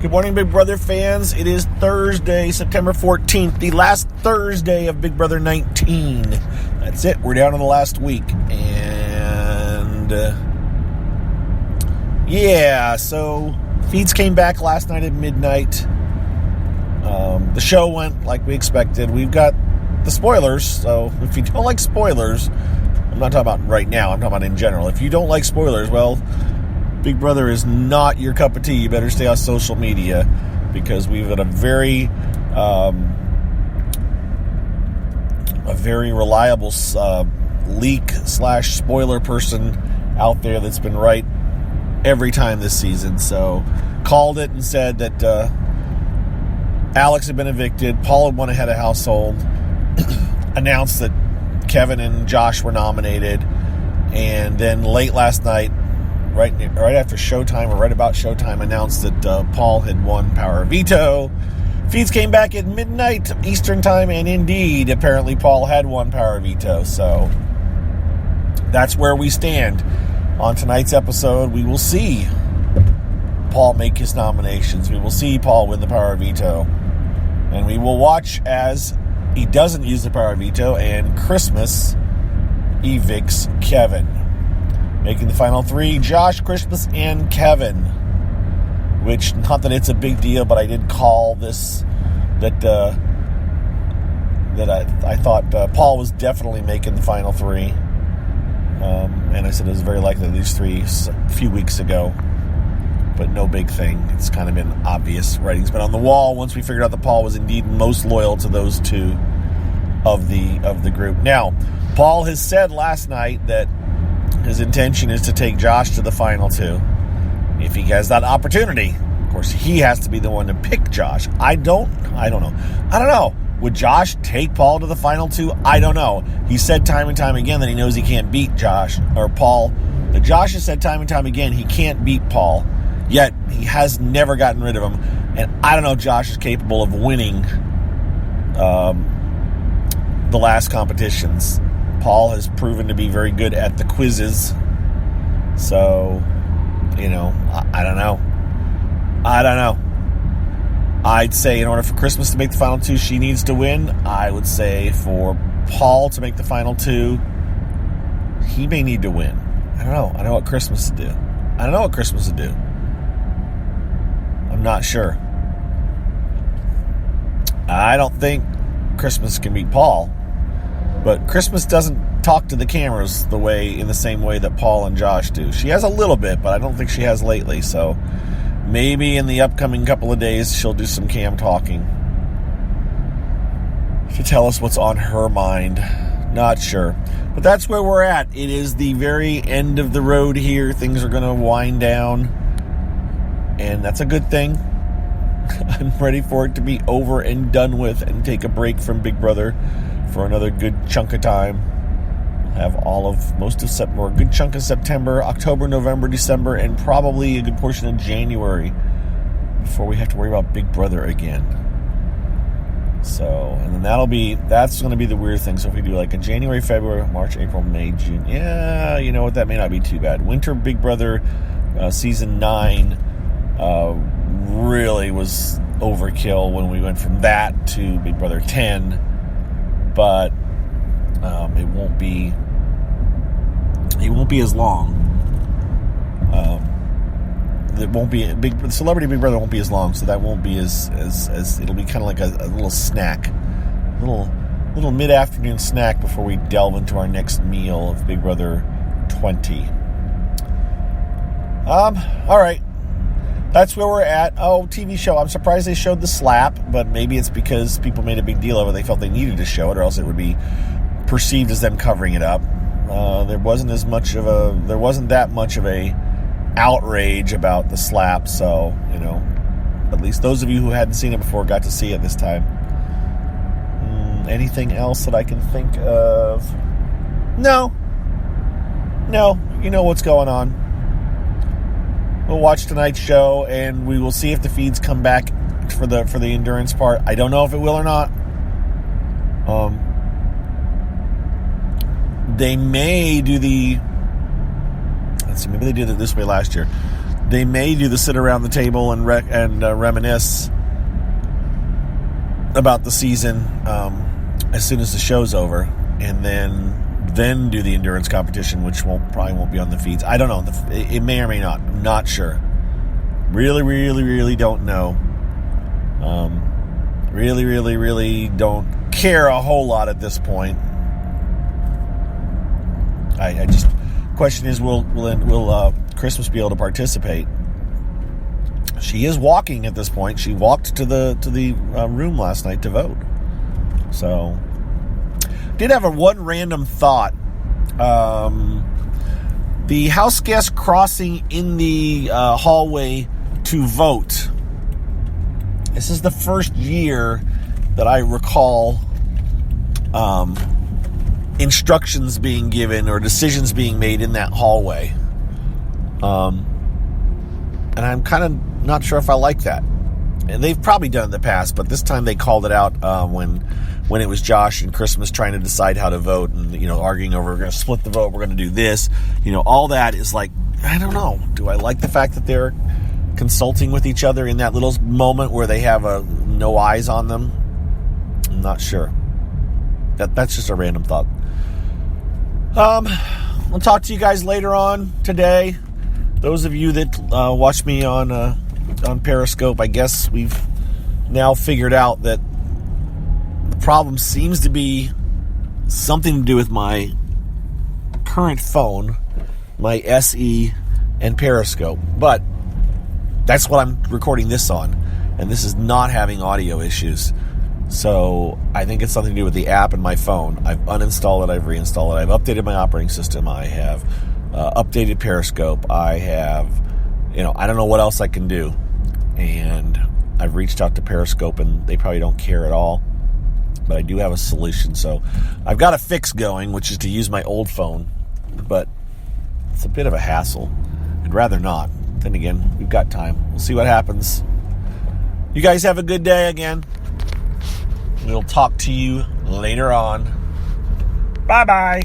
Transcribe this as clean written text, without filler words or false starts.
Good morning, Big Brother fans. It is Thursday, September 14th, the last Thursday of Big Brother 19. That's it. We're down to the last week. And, so feeds came back last night at midnight. The show went like we expected. We've got the spoilers, so if you don't like spoilers, I'm not talking about right now, I'm talking about in general. If you don't like spoilers, well, Big Brother is not your cup of tea. You better stay off social media because we've got a very reliable leak/spoiler person out there that's been right every time this season. So called it and said that Alex had been evicted. Paul had won ahead of household. Announced that Kevin and Josh were nominated. And then late last night, right after showtime, or right about showtime, announced that Paul had won Power Veto. Feeds came back at midnight Eastern time, and indeed, apparently Paul had won Power Veto. So that's where we stand. On tonight's episode, we will see Paul make his nominations. We will see Paul win the Power Veto. And we will watch as he doesn't use the Power Veto, and Christmas evicts Kevin. Making the final three, Josh, Christmas, and Kevin. Which, not that it's a big deal, but I did call this, that I thought Paul was definitely making the final three. And I said it was very likely these three a few weeks ago. But no big thing. It's kind of been obvious. Writing's been on the wall once we figured out that Paul was indeed most loyal to those two of the group. Now, Paul has said last night that his intention is to take Josh to the final two. If he has that opportunity. Of course, he has to be the one to pick Josh. I don't know. Would Josh take Paul to the final two? I don't know. He said time and time again that he knows he can't beat Josh or Paul. But Josh has said time and time again he can't beat Paul. Yet, he has never gotten rid of him. And I don't know if Josh is capable of winning the last competitions. Paul has proven to be very good at the quizzes. So, I don't know. I'd say in order for Christmas to make the final two, she needs to win. I would say for Paul to make the final two, he may need to win. I don't know. I don't know what Christmas would do. I'm not sure. I don't think Christmas can beat Paul. But Christmas doesn't talk to the cameras in the same way that Paul and Josh do. She has a little bit, but I don't think she has lately. So maybe in the upcoming couple of days, she'll do some cam talking to tell us what's on her mind. Not sure. But that's where we're at. It is the very end of the road here. Things are going to wind down. And that's a good thing. I'm ready for it to be over and done with and take a break from Big Brother for another good chunk of time. Have most of September, a good chunk of September, October, November, December, and probably a good portion of January before we have to worry about Big Brother again. So, and then that's going to be the weird thing. So if we do like a January, February, March, April, May, June, you know what, that may not be too bad. Winter Big Brother season 9 really was overkill when we went from that to Big Brother 10. But it won't be as long. It won't be Celebrity Big Brother won't be as long, so that won't be as it'll be kind of like a little snack, little mid-afternoon snack before we delve into our next meal of Big Brother 20. All right. That's where we're at. Oh, TV show. I'm surprised they showed the slap, but maybe it's because people made a big deal of it. They felt they needed to show it, or else it would be perceived as them covering it up. There wasn't that much of a outrage about the slap, so, at least those of you who hadn't seen it before got to see it this time. Anything else that I can think of? No. You know what's going on. We'll watch tonight's show, and we will see if the feeds come back for the endurance part. I don't know if it will or not. They may do maybe they did it this way last year. They may do the sit around the table and reminisce about the season as soon as the show's over, and then do the endurance competition, which probably won't be on the feeds. I don't know. It may or may not. I'm not sure. Really, really, really don't know. Really, really, really don't care a whole lot at this point. I just question is, will Christmas be able to participate? She is walking at this point. She walked to the room last night to vote. So, did have one random thought. The house guests crossing in the hallway to vote. This is the first year that I recall instructions being given or decisions being made in that hallway. And I'm kind of not sure if I like that. And they've probably done it in the past, but this time they called it out when it was Josh and Christmas trying to decide how to vote and, arguing over, we're going to split the vote, we're going to do this. All that is like, I don't know. Do I like the fact that they're consulting with each other in that little moment where they have no eyes on them? I'm not sure. That's just a random thought. I'll talk to you guys later on today. Those of you that watch me on Periscope, I guess we've now figured out that the problem seems to be something to do with my current phone, my SE, and Periscope. But that's what I'm recording this on, and this is not having audio issues. So I think it's something to do with the app and my phone. I've uninstalled it, I've reinstalled it, I've updated my operating system, I have updated Periscope, I have, I don't know what else I can do. And I've reached out to Periscope, and they probably don't care at all. But I do have a solution. So I've got a fix going, which is to use my old phone. But it's a bit of a hassle. I'd rather not. Then again, we've got time. We'll see what happens. You guys have a good day again. We'll talk to you later on. Bye-bye.